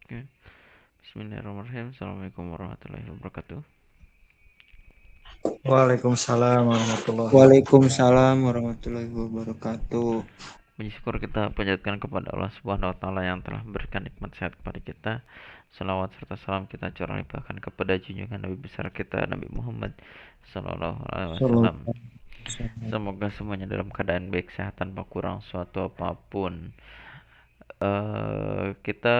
Oke. Bismillahirrahmanirrahim. Assalamualaikum warahmatullahi wabarakatuh. Waalaikumsalam warahmatullahi wabarakatuh. Waalaikumsalam warahmatullahi wabarakatuh. Puji syukur kita panjatkan kepada Allah Subhanahu wa taala yang telah memberikan nikmat sehat kepada kita. Salawat serta salam kita curah limpahkan kepada junjungan Nabi besar kita Nabi Muhammad sallallahu alaihi wasallam. Sallallahu alaihi wasallam. Semoga semuanya dalam keadaan baik, sehat tanpa kurang suatu apapun. Kita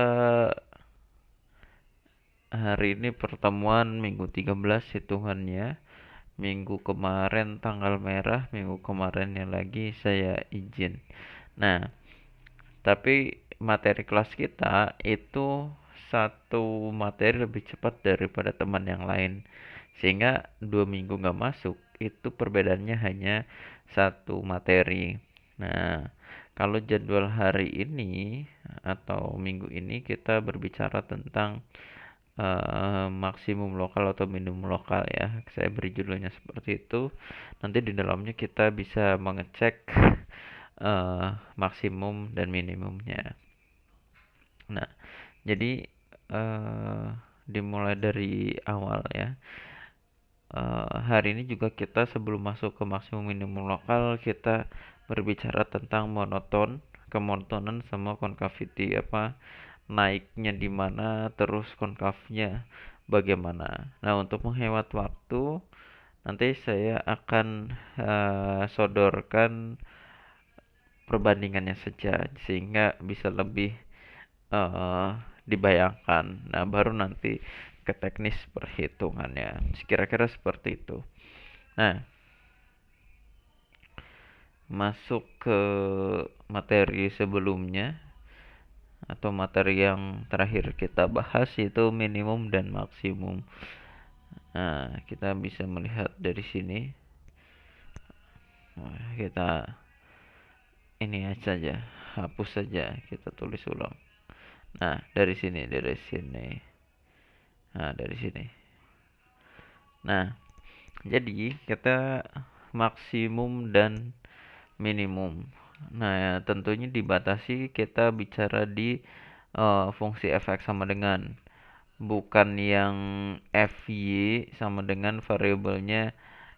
hari ini pertemuan minggu 13 hitungannya. Minggu kemarin tanggal merah, minggu kemarinnya lagi saya izin. Nah, tapi materi kelas kita itu satu materi lebih cepat daripada teman yang lain. Sehingga 2 minggu nggak masuk, itu perbedaannya hanya satu materi. Nah, kalau jadwal hari ini atau minggu ini kita berbicara tentang maksimum lokal atau minimum lokal ya. Saya beri judulnya seperti itu. Nanti di dalamnya kita bisa mengecek maksimum dan minimumnya. Nah, jadi dimulai dari awal ya. Hari ini juga kita sebelum masuk ke maksimum minimum lokal kita berbicara tentang kemonotonan sama concavity apa naiknya di mana terus konkavnya bagaimana. Nah, untuk menghemat waktu nanti saya akan sodorkan perbandingannya saja sehingga bisa lebih uh, dibayangkan. Nah, baru nanti ke teknis perhitungannya. Kira-kira seperti itu. Nah, masuk ke materi sebelumnya atau materi yang terakhir kita bahas itu minimum dan maksimum. Nah, kita bisa melihat dari sini. Kita ini saja, hapus saja, kita tulis ulang. Nah, dari sini, dari sini. Nah, dari sini. Nah, jadi kita maksimum dan minimum. Nah, ya, tentunya dibatasi kita bicara di fungsi fx sama dengan bukan yang fy sama dengan variabelnya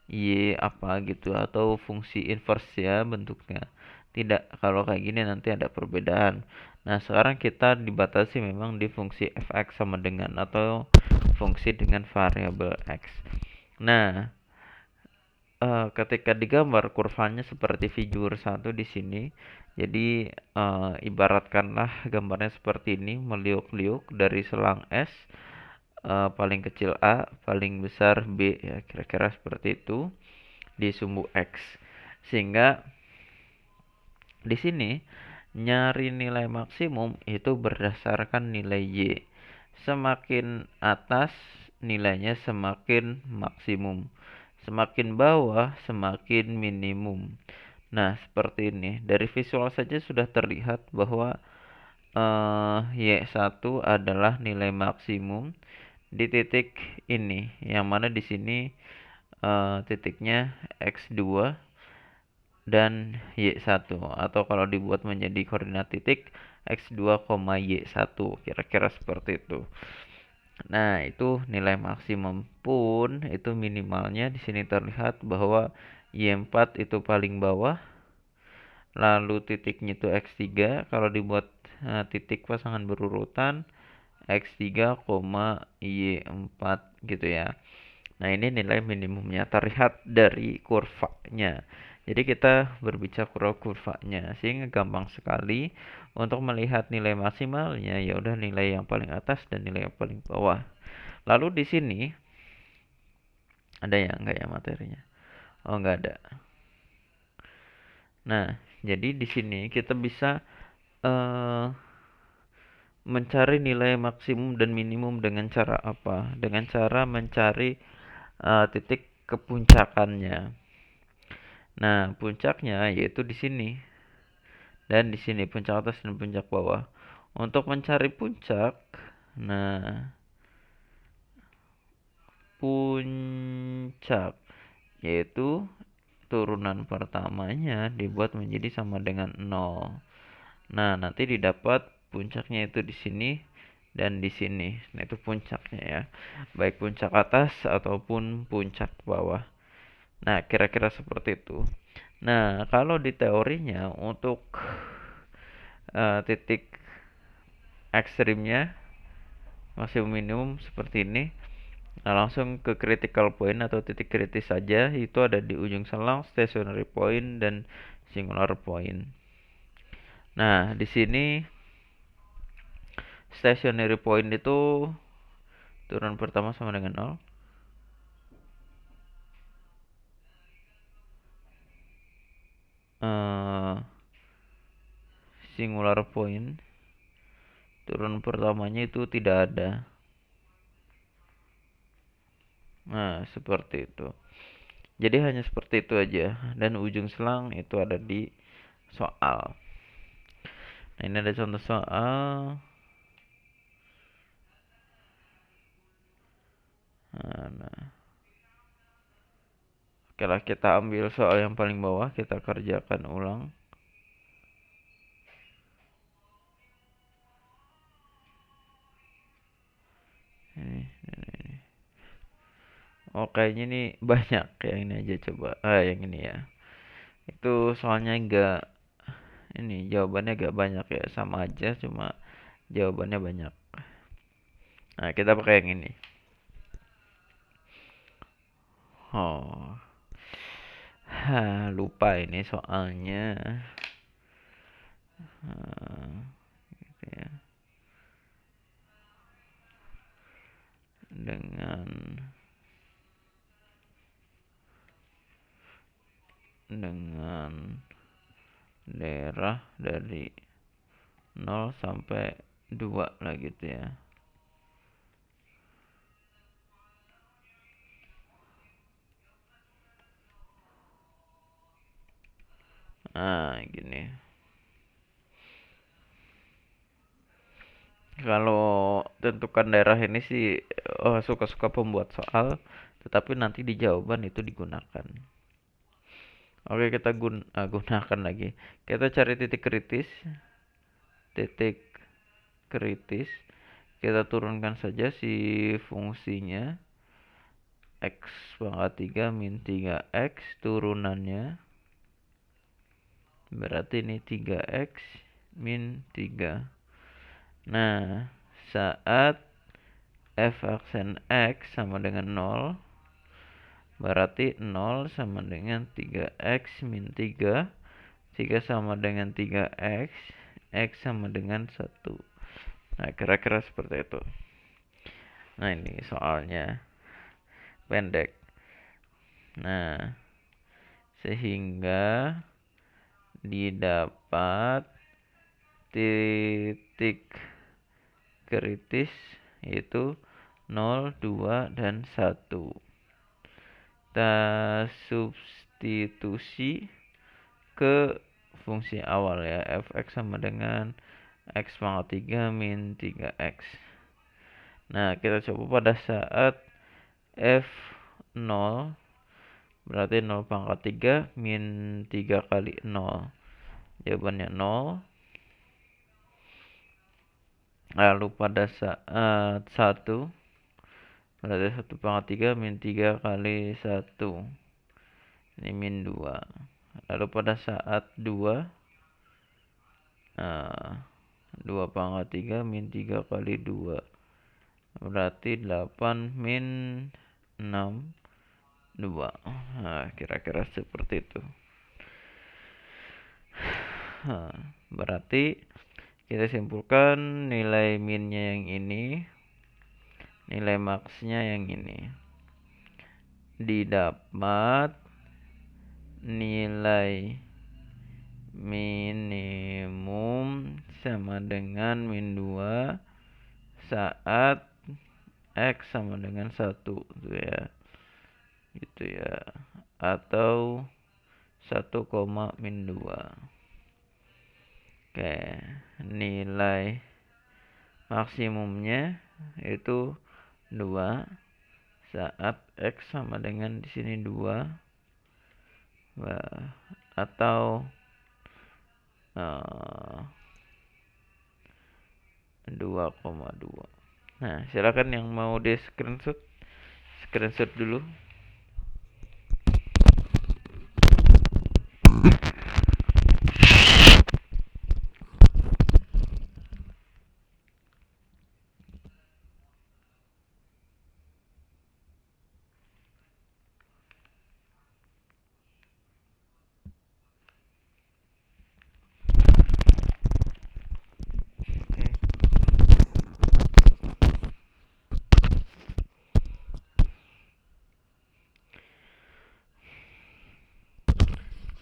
y apa gitu atau fungsi inverse ya bentuknya. Tidak, kalau kayak gini nanti ada perbedaan. Nah, sekarang kita dibatasi memang di fungsi fx sama dengan atau fungsi dengan variabel x. Nah, ketika digambar kurvanya seperti figur 1 di sini. Jadi ibaratkanlah gambarnya seperti ini, meliuk-liuk dari selang S, paling kecil A, paling besar B ya, kira-kira seperti itu di sumbu X. Sehingga di sini nyari nilai maksimum itu berdasarkan nilai Y. Semakin atas nilainya semakin maksimum. Semakin bawah semakin minimum. Nah, seperti ini. Dari visual saja sudah terlihat bahwa Y1 adalah nilai maksimum di titik ini. Yang mana di sini titiknya X2 dan Y1 atau kalau dibuat menjadi koordinat titik X2, Y1 kira-kira seperti itu. Nah, itu nilai maksimum pun itu minimalnya di sini terlihat bahwa Y4 itu paling bawah, lalu titiknya itu X3 kalau dibuat titik pasangan berurutan X3, Y4 gitu ya. Nah, ini nilai minimumnya terlihat dari kurvanya. Jadi kita berbicara kurvanya sehingga gampang sekali untuk melihat nilai maksimalnya ya udah nilai yang paling atas dan nilai yang paling bawah. Lalu di sini ada yang enggak ya materinya? Oh, enggak ada. Nah, jadi di sini kita bisa eh, mencari nilai maksimum dan minimum dengan cara apa? Dengan cara mencari titik kepuncakannya. Nah, puncaknya yaitu di sini dan di sini puncak atas dan puncak bawah. Untuk mencari puncak, nah puncak yaitu turunan pertamanya dibuat menjadi sama dengan 0. Nah, nanti didapat puncaknya itu di sini dan di sini. Nah, itu puncaknya ya. Baik puncak atas ataupun puncak bawah. Nah, kira-kira seperti itu. Nah, kalau di teorinya untuk titik ekstrimnya maksimum minimum seperti ini. Nah, langsung ke critical point atau titik kritis saja, itu ada di ujung selang, stationary point, dan singular point. Nah, di sini stationary point itu turun pertama sama dengan 0. Singular point turun pertamanya itu tidak ada. Nah, seperti itu. Jadi hanya seperti itu aja. Dan ujung selang itu ada di soal. Nah, ini ada contoh soal. Nah, oke lah, kita ambil soal yang paling bawah, kita kerjakan ulang. Ini. Oh, kayaknya ini banyak. Yang ini aja coba. Yang ini ya. Itu soalnya enggak, ini jawabannya agak banyak ya, sama aja cuma jawabannya banyak. Nah, kita pakai yang ini. Oh. Lupa ini soalnya. Gitu ya. Dengan daerah dari 0 sampai 2 lah gitu ya. Nah, gini. Kalau tentukan daerah ini sih suka-suka pembuat soal, tetapi nanti di jawaban itu digunakan. Oke, kita gunakan lagi. Kita cari titik kritis. Titik kritis. Kita turunkan saja si fungsinya. X pangkat 3 min 3x turunannya. Berarti ini 3x min 3. Nah, saat f aksen x sama dengan 0, berarti 0 sama dengan 3x min 3, 3 sama dengan 3x, x sama dengan 1. Nah, kira-kira seperti itu. Nah, ini soalnya pendek. Nah, sehingga didapat titik kritis yaitu 0, 2, dan 1. Kita substitusi ke fungsi awal ya, fx sama dengan x pangkat 3 min 3x. Nah, kita coba pada saat f0 berarti 0 pangkat 3 min 3 kali 0. Jawabannya 0. Lalu pada saat 1 berarti 1 pangkat 3 min 3 kali 1. Ini min 2. Lalu pada saat 2 2 pangkat 3 min 3 kali 2 berarti 8 min 6 2. Nah, kira-kira seperti itu. Berarti kita simpulkan nilai minnya yang ini, nilai maksnya yang ini. Didapat nilai minimum sama dengan min 2 saat x sama dengan 1 gitu ya. Gitu ya. Atau 1, min 2. Oke, nilai maksimumnya itu 2 saat x sama dengan di sini 2. Atau 2,2. Nah, silakan yang mau di screenshot. Screenshot dulu.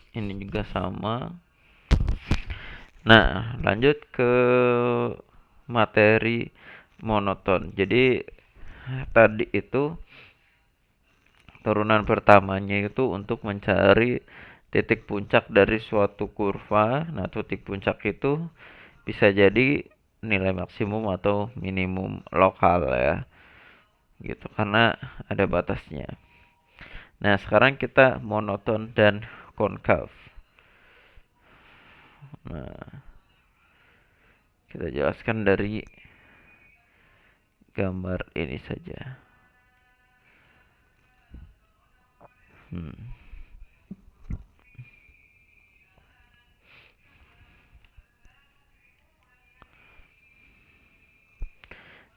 Ini juga sama. Nah, lanjut ke materi monoton. Jadi tadi itu turunan pertamanya itu untuk mencari titik puncak dari suatu kurva. Nah, titik puncak itu bisa jadi nilai maksimum atau minimum lokal ya. Gitu karena ada batasnya. Nah, sekarang kita monoton dan konkav. Nah, kita jelaskan dari gambar ini saja.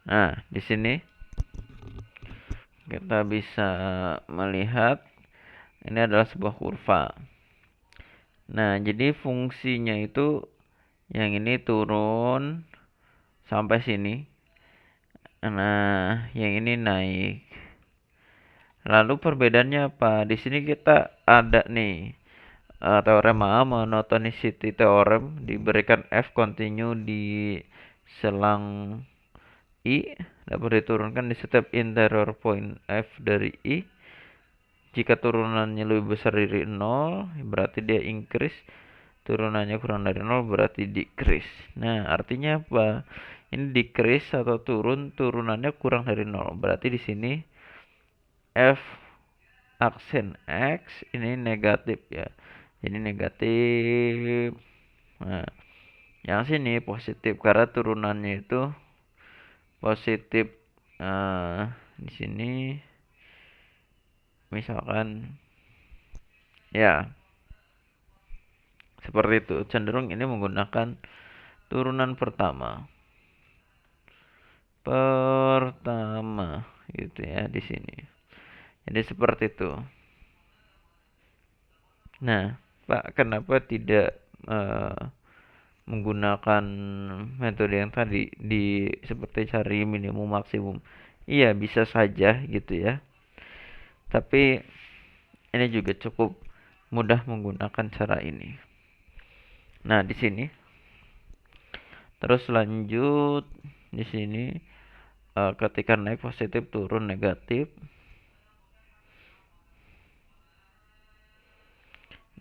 Nah, di sini kita bisa melihat ini adalah sebuah kurva. Nah, jadi fungsinya itu yang ini turun sampai sini. Nah, yang ini naik. Lalu perbedaannya apa? Di sini kita ada nih teorema monotonicity theorem diberikan F continue di selang I dapat diturunkan di setiap interior point F dari I. Jika turunannya lebih besar dari 0 berarti dia increase, turunannya kurang dari 0 berarti decrease. Nah, artinya apa? Ini decrease atau turunannya kurang dari 0. Berarti di sini F aksen X ini negatif ya. Ini negatif. Nah, yang sini positif karena turunannya itu positif. Di sini misalkan ya seperti itu, cenderung ini menggunakan turunan pertama gitu ya di sini. Jadi seperti itu. Nah, Pak, kenapa tidak menggunakan metode yang tadi di seperti cari minimum maksimum? Iya, bisa saja gitu ya. Tapi ini juga cukup mudah menggunakan cara ini. Nah, di sini terus lanjut di sini ketika naik positif turun negatif.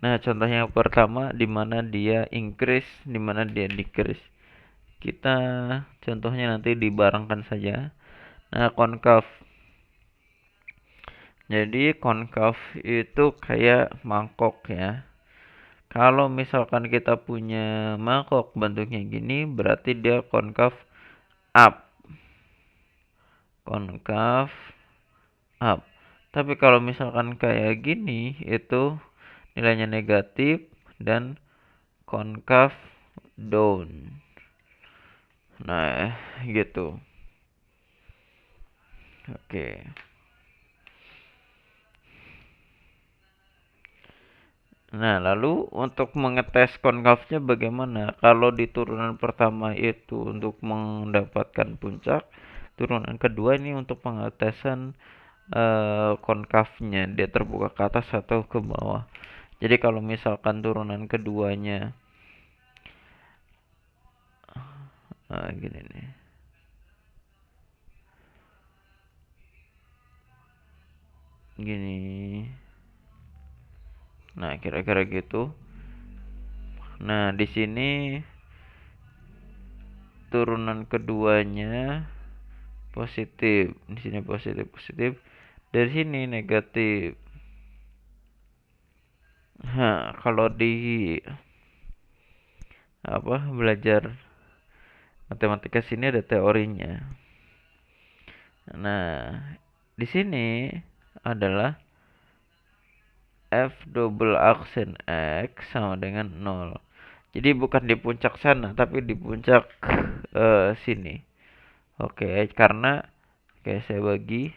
Nah, contoh yang pertama di mana dia increase, di mana dia decrease. Kita contohnya nanti dibarengkan saja. Nah, konkav. Jadi konkav itu kayak mangkok ya. Kalau misalkan kita punya mangkok bentuknya gini, berarti dia konkav up. Konkav up. Tapi kalau misalkan kayak gini, itu nilainya negatif dan konkav down. Nah, gitu. Oke. Nah, lalu untuk mengetes konkavnya bagaimana? Kalau di turunan pertama itu untuk mendapatkan puncak, turunan kedua ini untuk pengetesan konkavnya, dia terbuka ke atas atau ke bawah. Jadi kalau misalkan turunan keduanya gini nih. Gini. Nah, kira-kira gitu. Nah, di sini turunan keduanya positif. Di sini positif, positif. Dari sini negatif. Kalau di belajar Matematika sini ada teorinya. Nah, di sini adalah f double aksen x sama dengan 0. Jadi bukan di puncak sana, tapi di puncak sini. Oke, karena saya bagi.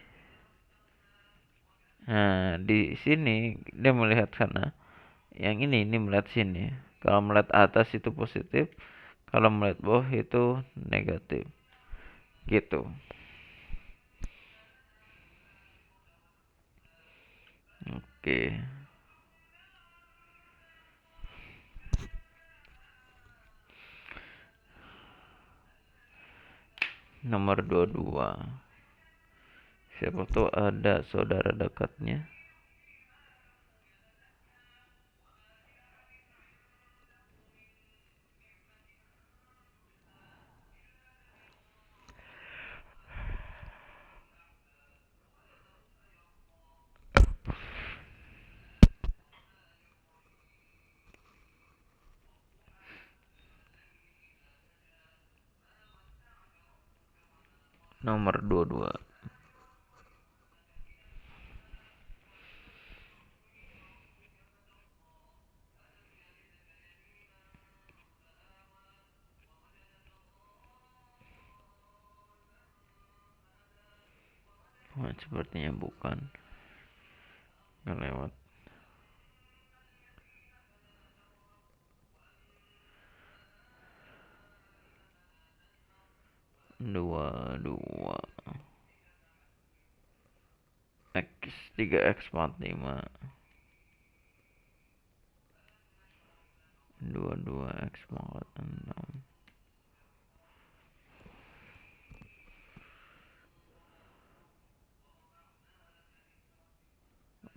Nah, di sini dia melihat sana. Yang ini melihat sini. Kalau melihat atas itu positif, kalau melihat bawah itu negatif. Gitu. Oke. Nomor 22. Siapa tuh ada saudara dekatnya? Nomor 22. Wah, sepertinya bukan. Nggak lewat. 22 X 3X 45 22X 46.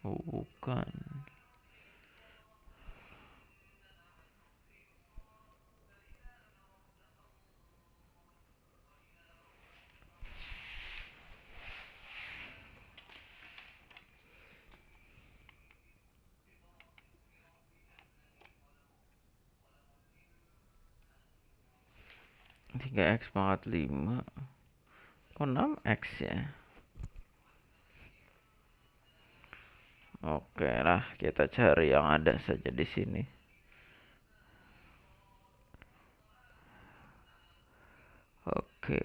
Oh, bukan. Tiga X pangkat 5. Kok 6X ya? Oke lah, kita cari yang ada saja di sini. Oke.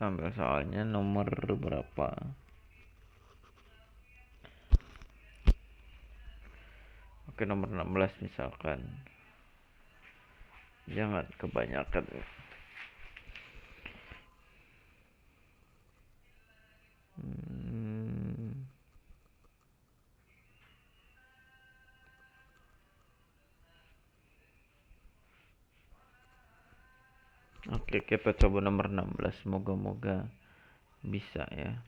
Kita ambil soalnya nomor berapa? Oke, nomor 16 misalkan. Jangan kebanyakan. Oke, kita coba nomor 16. Moga-moga bisa ya.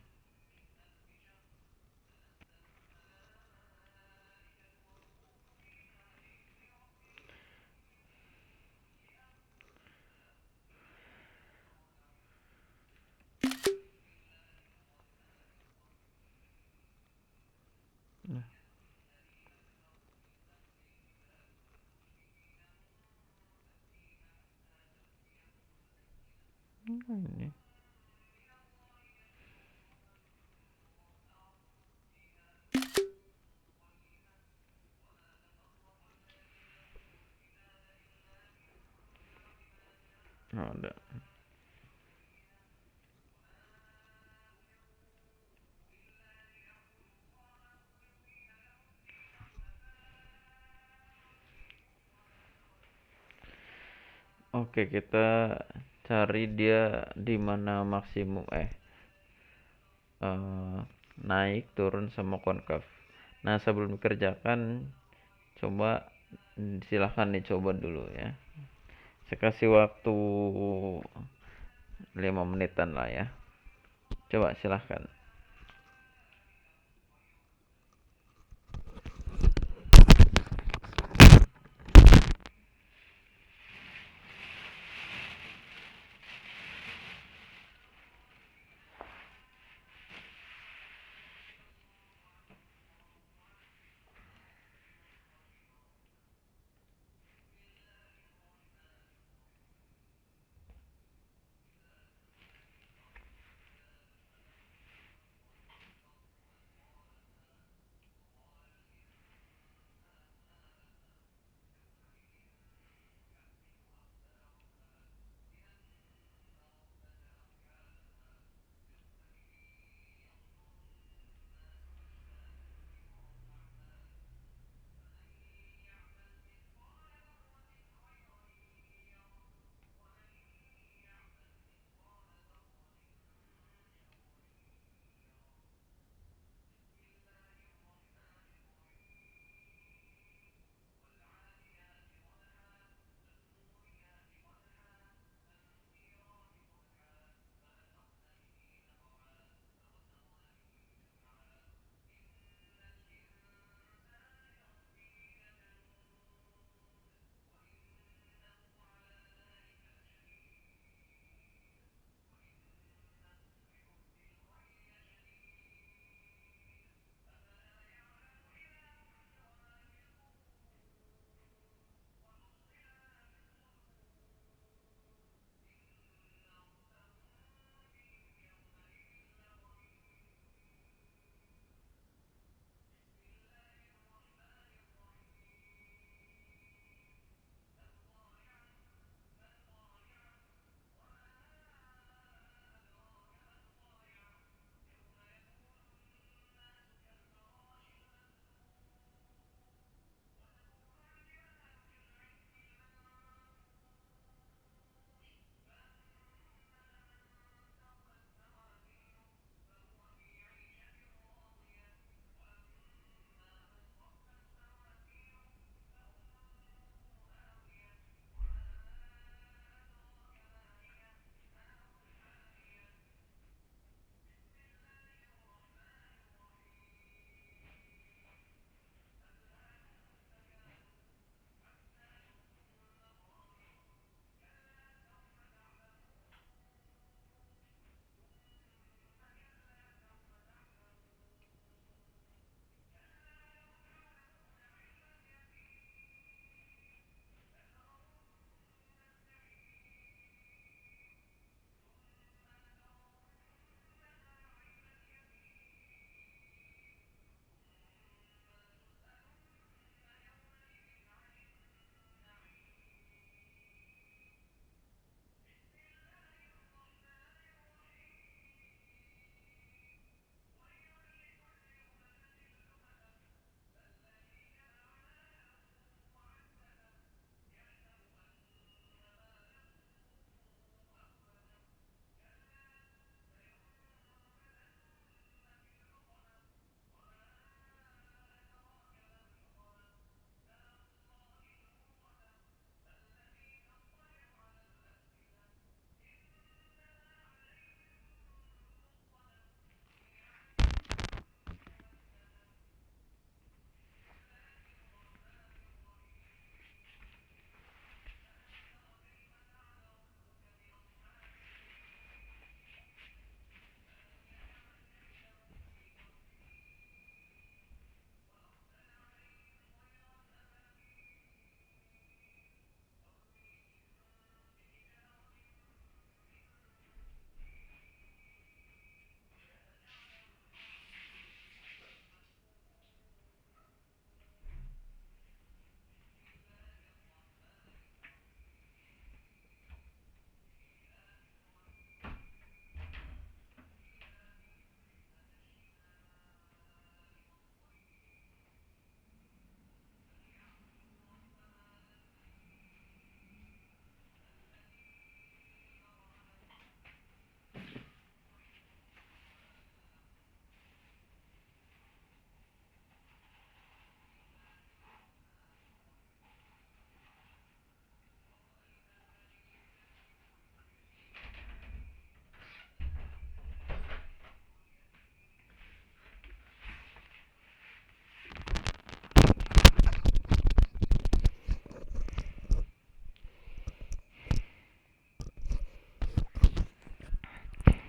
Ini. Ada. Oke, kita cari dia di mana maksimum naik, turun sama konkav. Nah, sebelum dikerjakan coba silahkan dicoba dulu ya. Saya kasih waktu 5 menitan lah ya. Coba silahkan.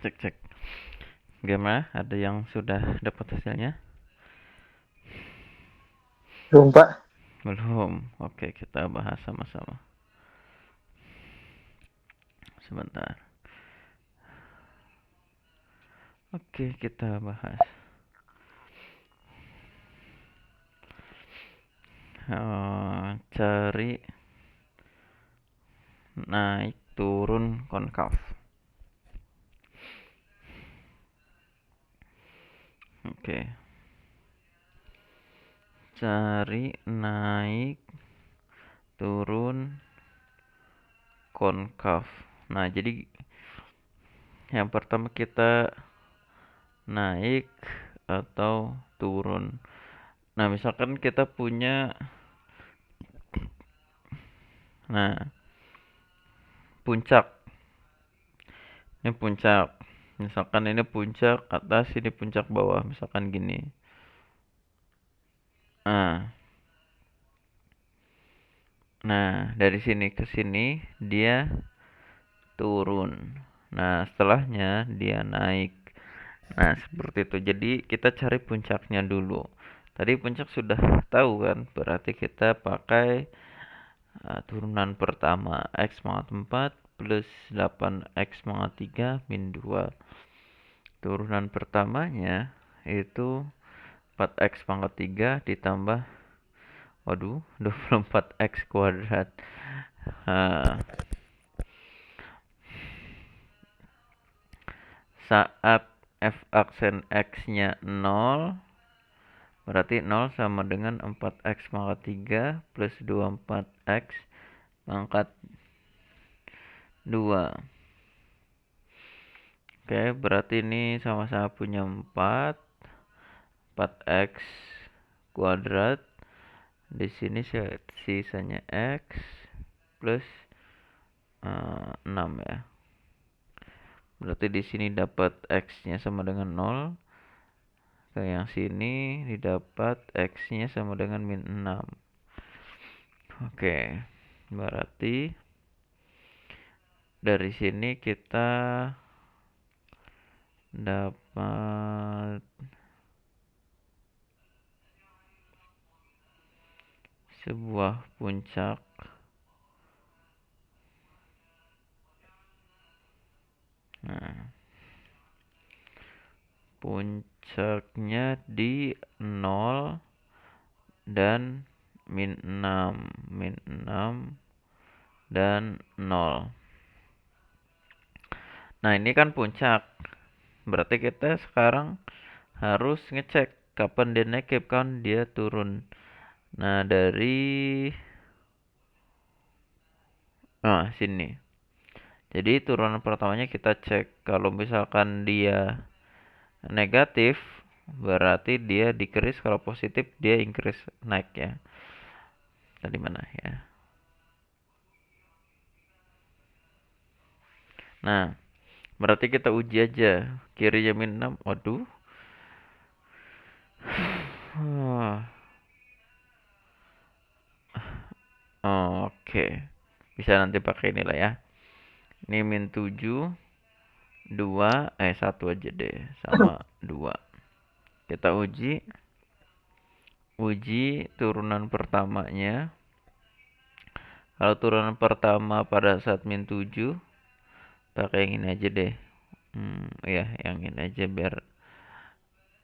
Cek. Gimana? Ada yang sudah dapat hasilnya? Belum, Pak. Belum. Oke, kita bahas sama-sama. Sebentar. Oke, kita bahas. Cari naik turun konkav. Oke. Cari naik turun konkav. Nah, jadi yang pertama kita naik atau turun. Nah, misalkan kita punya puncak. Ini puncak. Misalkan ini puncak atas, ini puncak bawah, misalkan gini. Nah, dari sini ke sini dia turun. Nah, setelahnya dia naik. Nah, seperti itu. Jadi kita cari puncaknya dulu. Tadi puncak sudah tahu kan, berarti kita pakai turunan pertama X pangkat 4 plus 8X pangkat 3 min 2. Turunan pertamanya itu 4X pangkat 3 ditambah 24X kuadrat. Saat f aksen X-nya 0, berarti 0 sama dengan 4X pangkat 3 plus 24X pangkat 2. Oke, berarti ini sama-sama punya 4X kuadrat. Di sini sisanya X plus 6 ya. Berarti di sini dapat X-nya sama dengan 0. Ke yang sini didapat X-nya sama dengan min 6. Oke, berarti dari sini kita dapat sebuah puncak puncaknya di 0 dan min 6 dan 0. Nah, ini kan puncak. Berarti kita sekarang harus ngecek kapan dia naik, kapan dia turun. Nah, dari sini. Jadi turunan pertamanya kita cek. Kalau misalkan dia negatif, berarti dia decrease. Kalau positif, dia increase, naik ya. Tadi mana ya? Nah, berarti kita uji aja. Kirinya min 6. Waduh. Oke. Bisa nanti pakai inilah ya. Ini min 7, 2, 1 aja deh. Sama 2. Kita uji turunan pertamanya. Kalau turunan pertama pada saat min 7, pakai yang ini aja deh. Ya, yang ini aja biar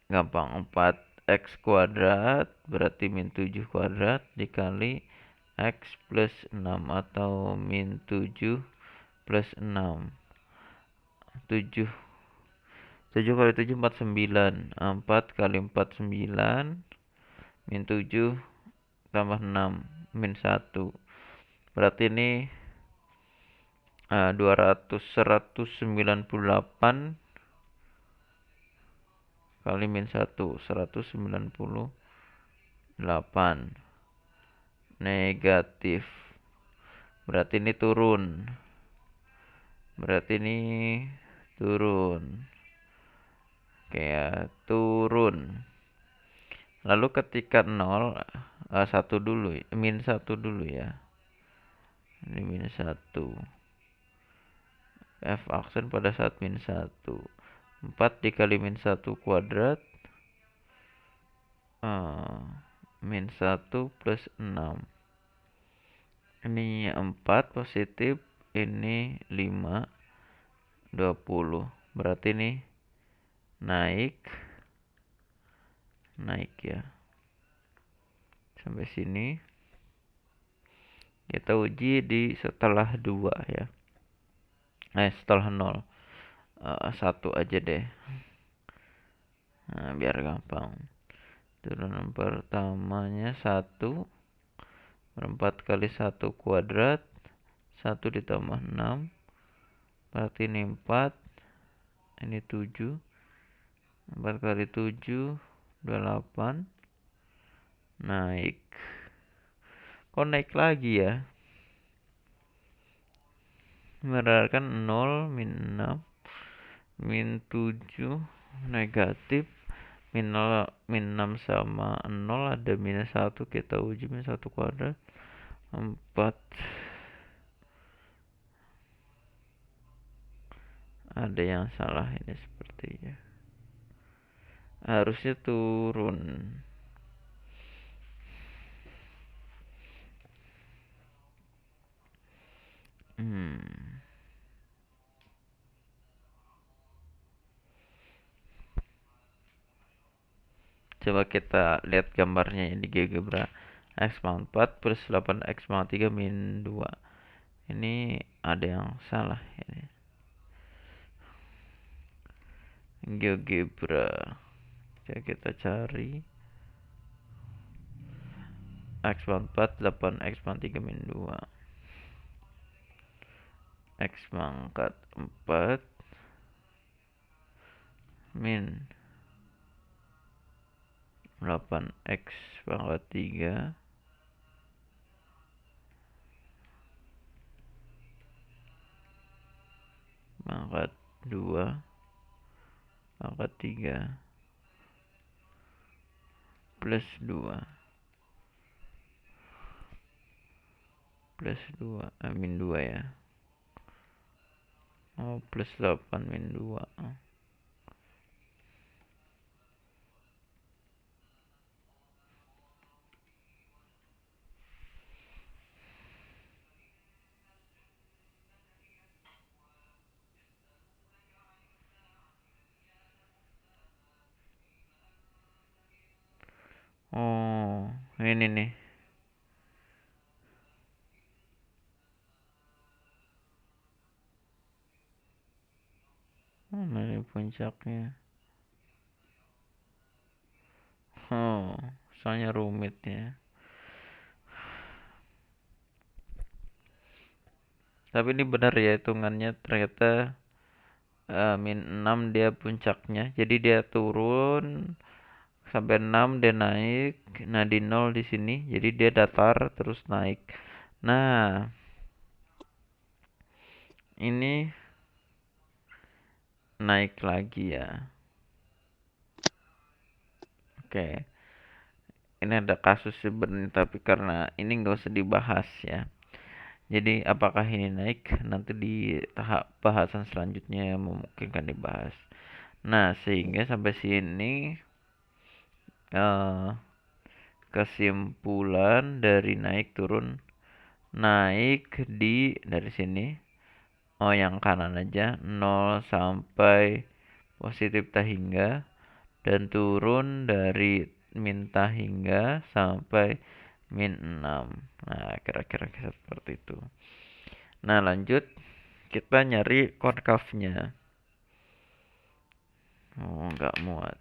gampang. 4X kuadrat berarti min 7 kuadrat dikali X plus 6 atau min 7 plus 6. 7 kali 7 49. 4 kali 4 9 min 7 tambah 6 min 1. Berarti ini 198 kali min 1 198 negatif. Berarti ini turun. Kayak turun. Lalu ketika 0, 1 dulu, min 1 dulu ya. Ini min 1. F aksen pada saat min 1. 4 dikali min 1 kuadrat min 1 plus 6. Ini 4 positif, ini 5, 20. Berarti ini naik ya. Sampai sini kita uji di setelah 2 ya. Setelah 0. 1 aja deh. Nah, biar gampang. Turunan pertamanya 1. 4 kali 1 kuadrat. 1 ditambah 6. Berarti ini 4. Ini 7. 4 kali 7 28. Naik. Kok naik lagi ya? Berdasarkan 0, min 6, min 7, negatif. Min 6 sama 0 ada minus 1. Kita uji minus 1 kuadrat. 4. Ada yang salah ini sepertinya. Harusnya turun. Coba kita lihat gambarnya di GeoGebra. X pangkat 4 plus 8X pangkat 3 min 2. Ini ada yang salah ini. GeoGebra. Coba kita cari. X pangkat 4, 8X pangkat 3 min 2. X pangkat 4 min 8X pangkat 3 pangkat 2 pangkat 3 plus 2 min 2 ya. Plus 8 min 2. Oh, ini nih. Mana puncaknya? Soalnya rumit ya. Tapi ini benar ya hitungannya, ternyata min 6 dia puncaknya. Jadi dia turun sampai 6 dia naik. Nah, di 0 di sini. Jadi dia datar terus naik. Nah, ini naik lagi ya. Oke. Ini ada kasus sebenarnya, tapi karena ini nggak usah dibahas ya. Jadi apakah ini naik, nanti di tahap bahasan selanjutnya memungkinkan dibahas. Nah, sehingga sampai sini kesimpulan dari naik turun. Naik dari sini. Yang kanan aja 0 sampai positif hingga, dan turun dari min hingga sampai min 6. Nah, kira-kira seperti itu. Nah, lanjut kita nyari konkavnya. Nggak muat.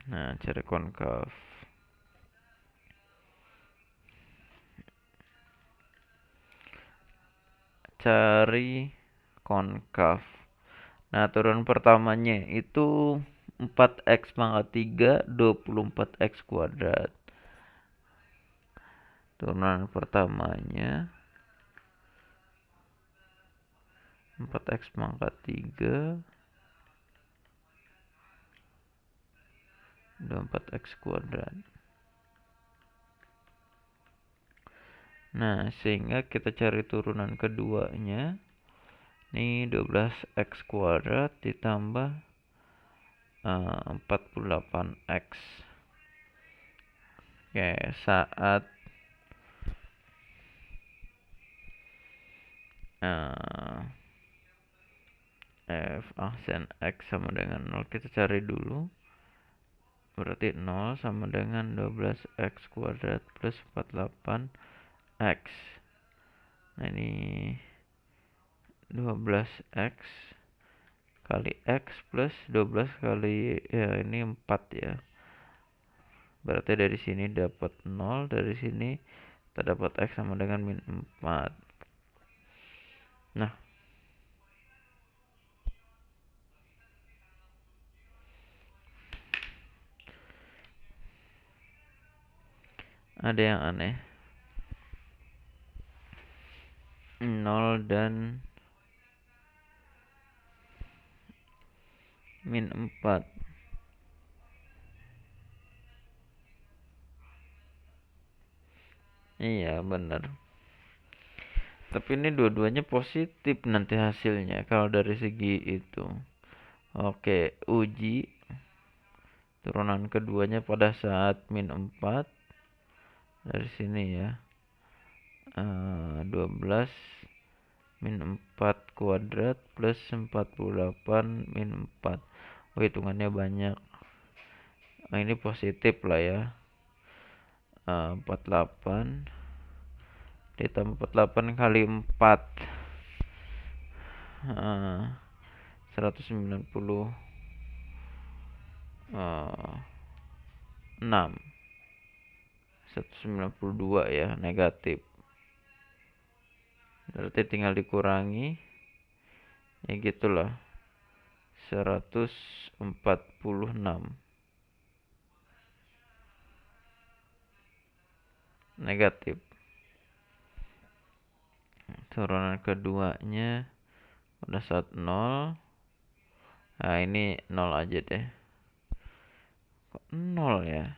Nah, cari konkav. Cari konkav. Nah, turun pertamanya itu 4X pangkat 3, 24X kuadrat. Turunan pertamanya 4X pangkat 3, 24X kuadrat. Nah, sehingga kita cari turunan keduanya. Ini 12x kuadrat ditambah 48x. Oke, saat f aksen x sama dengan 0, kita cari dulu. Berarti 0 sama dengan 12x kuadrat plus 48x. Nah, ini 12x kali x plus 12 kali, ya ini 4 ya. Berarti dari sini dapat 0, dari sini kita dapat x sama dengan min 4. Nah, ada yang aneh. 0 dan min 4. Iya, benar. Tapi ini dua-duanya positif nanti hasilnya kalau dari segi itu. Oke, uji turunan keduanya pada saat min 4. Dari sini ya. 12 min 4 kuadrat plus 48 min 4. Oh, hitungannya banyak. Nah, ini positif lah ya. 48 ditambah 48 kali 4, 196, 192 ya, negatif. Berarti tinggal dikurangi, ya gitulah, 146 negatif. Turunan keduanya pada saat 0. Nah, ini 0 aja deh. Kok 0 ya?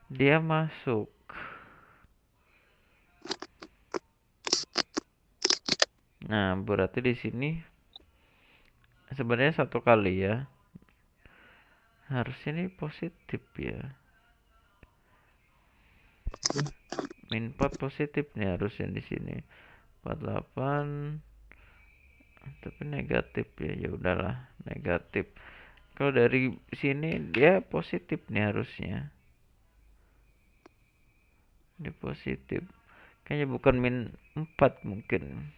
Dia masuk. Nah, berarti di sini sebenarnya satu kali ya. Harusnya ini positif ya. Min 4 positif nih harusnya di sini. 48 tapi negatif ya. Ya udahlah, negatif. Kalau dari sini dia positif nih harusnya. Dia positif. Kayaknya bukan min 4 mungkin.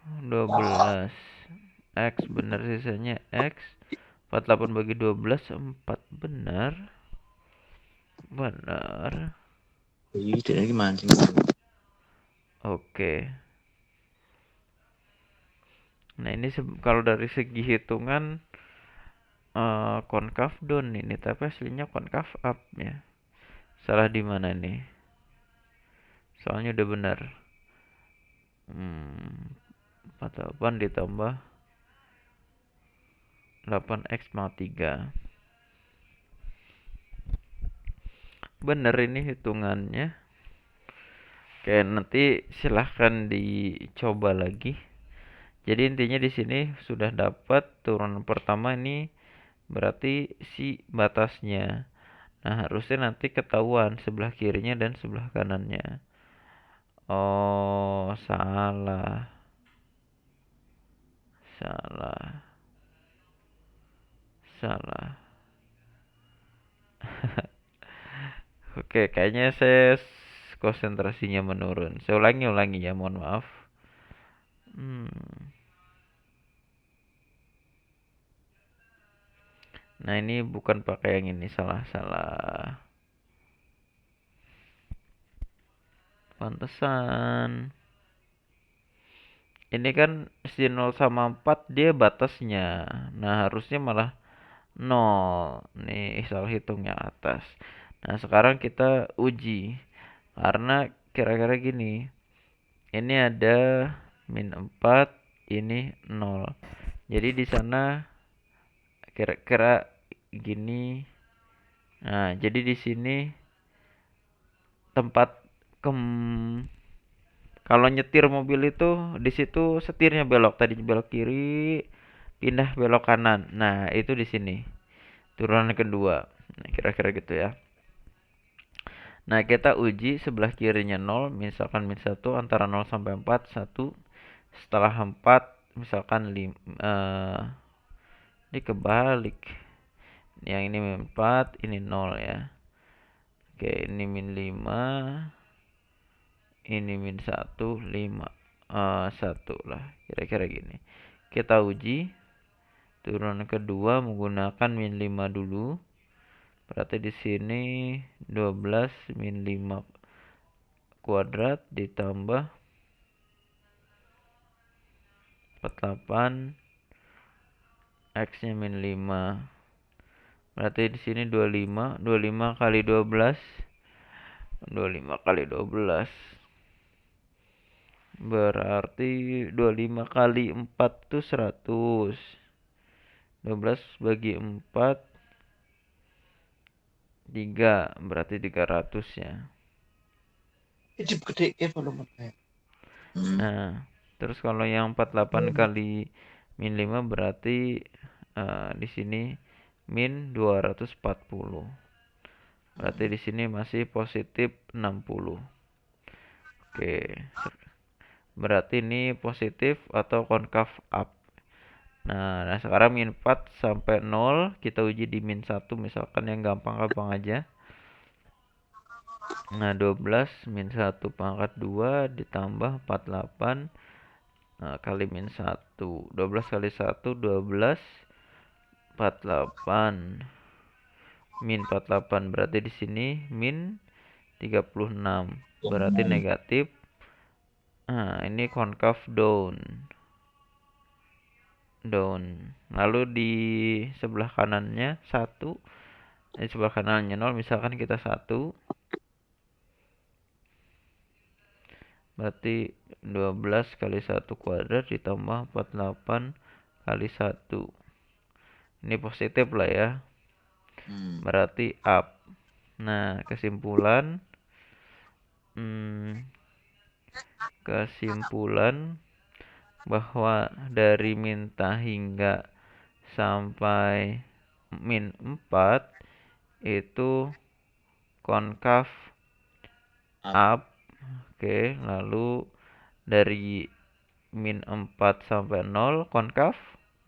12 x benar, sisanya x. 48 bagi 12 4, benar. Benar. Itu lagi mancing. Oke. Nah, ini kalau dari segi hitungan konkav down ini, tapi aslinya konkav up ya. Salah di mana nih? Soalnya udah benar. 48 ditambah 8x pangkat 3. Bener ini hitungannya. Oke, nanti silahkan dicoba lagi. Jadi intinya di sini sudah dapat turunan pertama ini, berarti si batasnya. Nah, harusnya nanti ketahuan sebelah kirinya dan sebelah kanannya. Oh, salah. Salah. Salah. Oke, kayaknya saya konsentrasinya menurun. Saya ulangi ya, mohon maaf. Nah, ini bukan pakai yang ini, salah. Pantesan. Ini kan si 0 sama 4 dia batasnya. Nah, harusnya malah 0. Nih, salah hitungnya atas. Nah, sekarang kita uji. Karena kira-kira gini. Ini ada min 4, ini 0. Jadi di sana kira-kira gini. Nah, jadi di sini tempat kem kalau nyetir mobil itu di situ setirnya belok, tadi belok kiri, pindah belok kanan. Nah, itu di sini. Turunan kedua. Nah, kira-kira gitu ya. Nah, kita uji sebelah kirinya 0, misalkan min 1 antara 0 sampai 4, 1. Setelah 4, misalkan ini kebalik. Yang ini min 4, ini 0 ya. Oke, ini min 5, ini min 1, 5. 1 lah, kira-kira gini. Kita uji turunan kedua menggunakan min 5 dulu. Berarti di sini 12 min 5 kuadrat ditambah 48 X-nya min 5. Berarti di sini 25, 25 kali 12. 25 kali 12. Berarti 25 kali 4 itu 100. 12 bagi 4 3, berarti 300 ya. Ini gede ya volumenya. Nah, terus kalau yang 48 kali min 5 berarti di sini min 240. Berarti di sini masih positif 60. Oke. Berarti ini positif atau konkav up. Nah, sekarang min 4 sampai 0 kita uji di min 1 misalkan yang gampang-gampang aja. Nah, 12 min 1 pangkat 2 ditambah 48 kali min 1. 12 kali 1 12. 48 min 48 berarti di sini min 36. Berarti negatif. Nah, ini konkav down. Lalu di sebelah kanannya 1. Di sebelah kanannya 0, misalkan kita 1. Berarti 12 kali 1 kuadrat ditambah 48 kali 1. Ini positif lah ya. Berarti up. Nah, kesimpulan bahwa dari minta hingga sampai min 4 itu konkav up. Oke, lalu dari min 4 sampai 0 konkav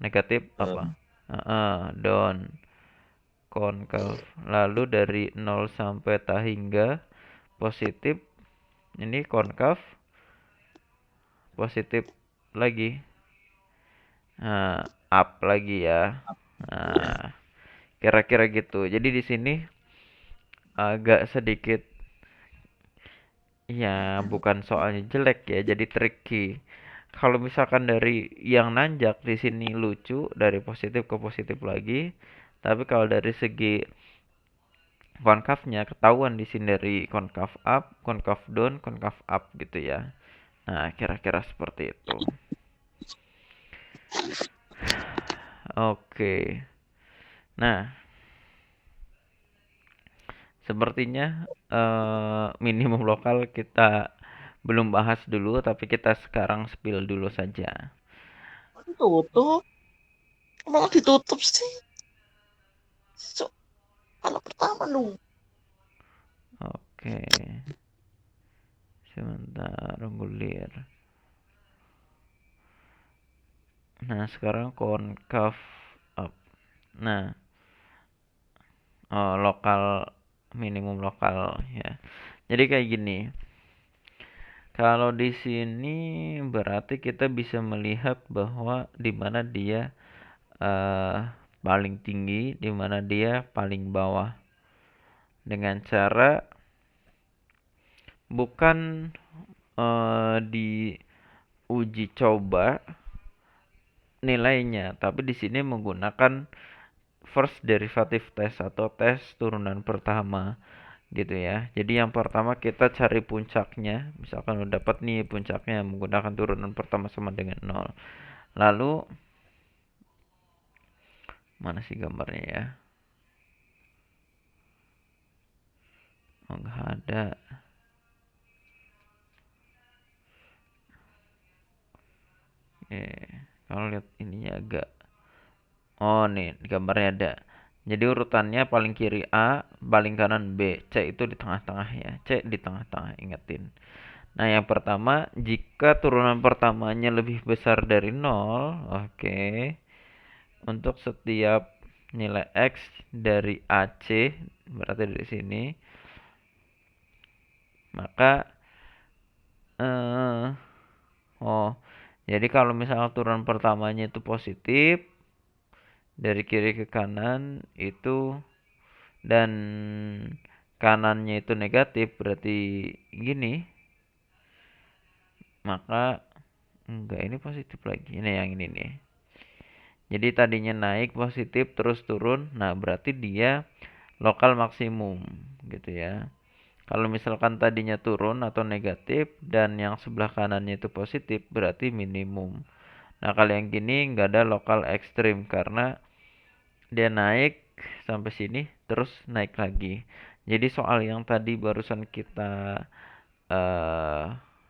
negatif apa? Down. Konkav. Lalu dari 0 sampai hingga positif. Ini konkav positif lagi. Up lagi ya. Nah, kira-kira gitu. Jadi di sini agak sedikit ya bukan soalnya jelek ya, jadi tricky. Kalau misalkan dari yang nanjak di sini lucu, dari positif ke positif lagi. Tapi kalau dari segi konkavnya ketahuan di sini dari konkav up, konkav down, konkav up gitu ya. Nah, kira-kira seperti itu. Oke. Nah, sepertinya minimum lokal kita belum bahas dulu, tapi kita sekarang spill dulu saja. Tutup. Emang ditutup sih? Kalau pertama lu. Oke. Sebentar, gulir. Nah, sekarang konkav up. Nah, lokal, minimum lokal ya. Jadi kayak gini. Kalau di sini berarti kita bisa melihat bahwa di mana dia paling tinggi, di mana dia paling bawah. Dengan cara bukan di uji coba nilainya, tapi di sini menggunakan first derivative test atau tes turunan pertama gitu ya. Jadi yang pertama kita cari puncaknya, misalkan udah dapat nih puncaknya menggunakan turunan pertama sama dengan 0. Lalu mana sih gambarnya ya? nggak ada. Kalau lihat ininya agak, oh nih gambarnya ada. Jadi urutannya paling kiri A, paling kanan B, C itu di tengah-tengah ya. C di tengah-tengah, ingetin. Nah, yang pertama, jika turunan pertamanya lebih besar dari 0, oke. Untuk setiap nilai X dari AC, berarti dari sini, maka jadi kalau misalnya turunan pertamanya itu positif, dari kiri ke kanan itu, dan kanannya itu negatif, berarti gini, maka enggak, ini positif lagi. Ini yang ini nih. Jadi tadinya naik positif terus turun, nah berarti dia lokal maksimum gitu ya. Kalau misalkan tadinya turun atau negatif dan yang sebelah kanannya itu positif, berarti minimum. Nah kalau yang gini nggak ada lokal ekstrim karena dia naik sampai sini terus naik lagi. Jadi soal yang tadi barusan kita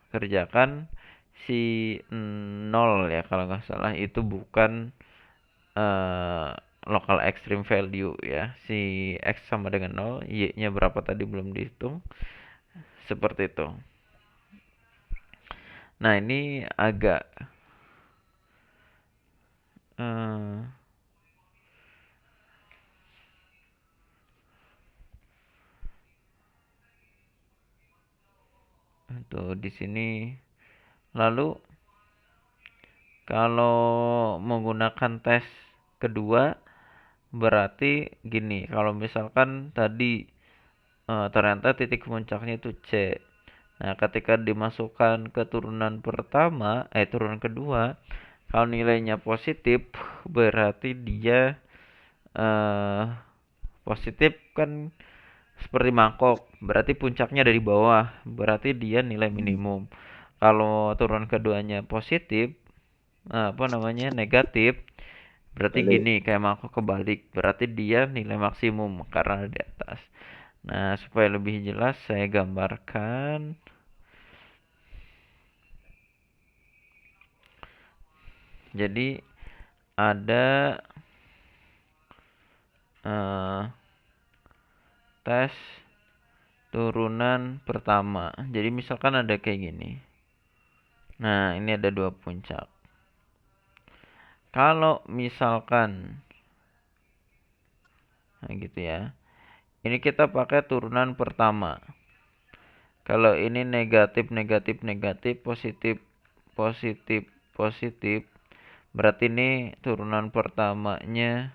kerjakan, si 0 ya kalau nggak salah itu bukan local extreme value ya. Si X sama dengan 0, Y-nya berapa tadi belum dihitung. Seperti itu. Nah, ini agak tuh di sini. Lalu kalau menggunakan tes kedua berarti gini, kalau misalkan tadi ternyata titik puncaknya itu C. Nah, ketika dimasukkan ke turunan pertama, turunan kedua, kalau nilainya positif, berarti dia positif kan seperti mangkok, berarti puncaknya dari bawah, berarti dia nilai minimum. Kalau turunan keduanya positif, negatif, berarti gini kayak mangkok kebalik, berarti dia nilai maksimum karena di atas. Nah, supaya lebih jelas saya gambarkan. Jadi ada tes turunan pertama. Jadi misalkan ada kayak gini. Nah, ini ada 2 puncak. Kalau misalkan nah gitu ya. Ini kita pakai turunan pertama. Kalau ini negatif, negatif, negatif, positif, positif, positif, berarti ini turunan pertamanya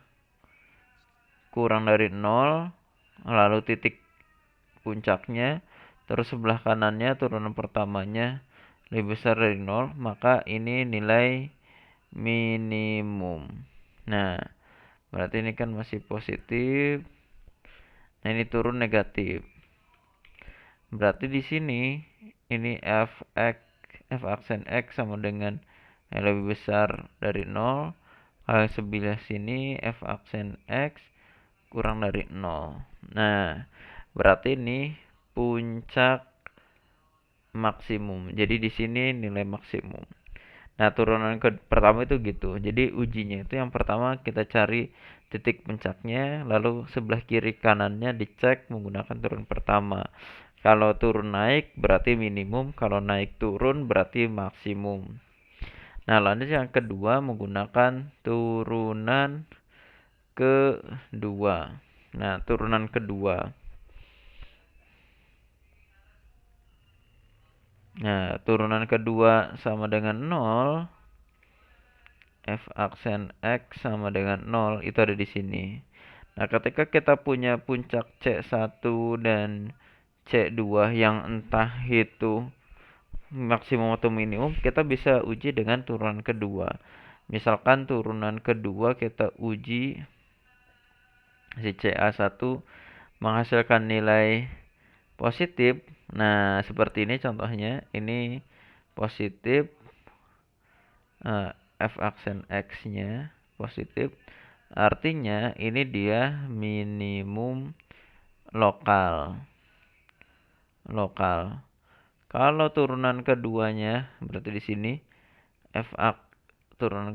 kurang dari 0, lalu titik puncaknya, terus sebelah kanannya turunan pertamanya lebih besar dari 0, maka ini nilai minimum. Nah, berarti ini kan masih positif. Nah, ini turun negatif. Berarti di sini ini f aksen X sama dengan yang lebih besar dari 0. Kalau sebelah sini f aksen X kurang dari 0. Nah, berarti ini puncak maksimum. Jadi di sini nilai maksimum. Nah, turunan pertama itu gitu. Jadi ujinya itu yang pertama kita cari titik puncaknya, lalu sebelah kiri kanannya dicek menggunakan turun pertama. Kalau turun naik berarti minimum, kalau naik turun berarti maksimum. Nah, lanjut yang kedua menggunakan turunan kedua. Nah, turunan kedua. Nah, turunan kedua sama dengan 0. F aksen X sama dengan 0 itu ada di sini. Nah, ketika kita punya puncak C1 dan C2 yang entah itu maksimum atau minimum, kita bisa uji dengan turunan kedua. Misalkan turunan kedua kita uji si CA1 menghasilkan nilai positif. Nah, seperti ini contohnya. Ini positif, F aksen X-nya positif. Artinya ini dia minimum lokal. lokal. Kalau turunan keduanya berarti di sini FA turunan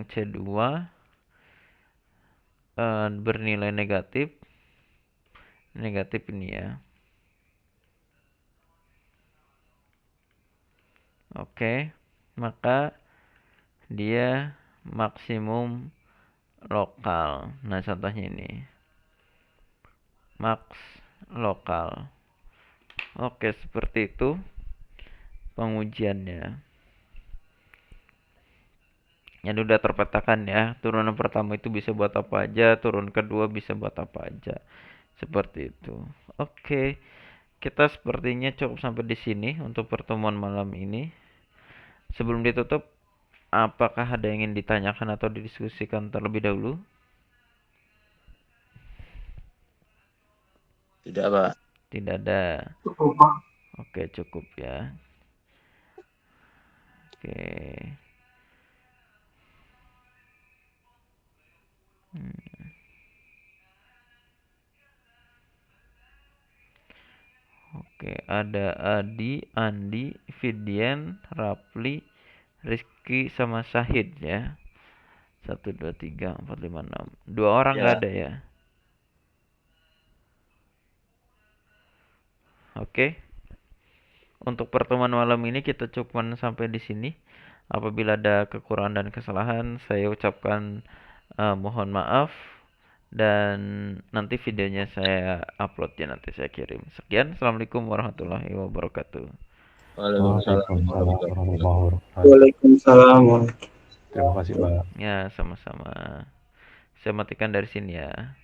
C2 bernilai negatif. Negatif ini ya. Oke, maka dia maksimum lokal. Nah, contohnya ini. Max lokal. Oke, seperti itu pengujiannya. Yang udah terpetakan ya. Turunan pertama itu bisa buat apa aja, turun kedua bisa buat apa aja. Seperti itu. Oke, kita sepertinya cukup sampai di sini untuk pertemuan malam ini. Sebelum ditutup, apakah ada yang ingin ditanyakan atau didiskusikan terlebih dahulu? Tidak, Pak. Tidak ada. Cukup, Pak. Oke, cukup ya. Oke. Oke, ada Adi, Andi, Fidian, Rapli, Rizky sama Syahid ya. 1 2 3 4 5 6. Dua orang nggak Ya. ada ya. Oke. Untuk pertemuan malam ini kita cukupkan sampai di sini. Apabila ada kekurangan dan kesalahan, saya ucapkan mohon maaf dan nanti videonya saya upload ya, nanti saya kirim. Sekian, Assalamualaikum warahmatullahi wabarakatuh. Waalaikumsalam warahmatullahi warahmatullahi wabarakatuh. Waalaikumsalam. Terima kasih, Pak. Ya, sama-sama. Saya matikan dari sini ya.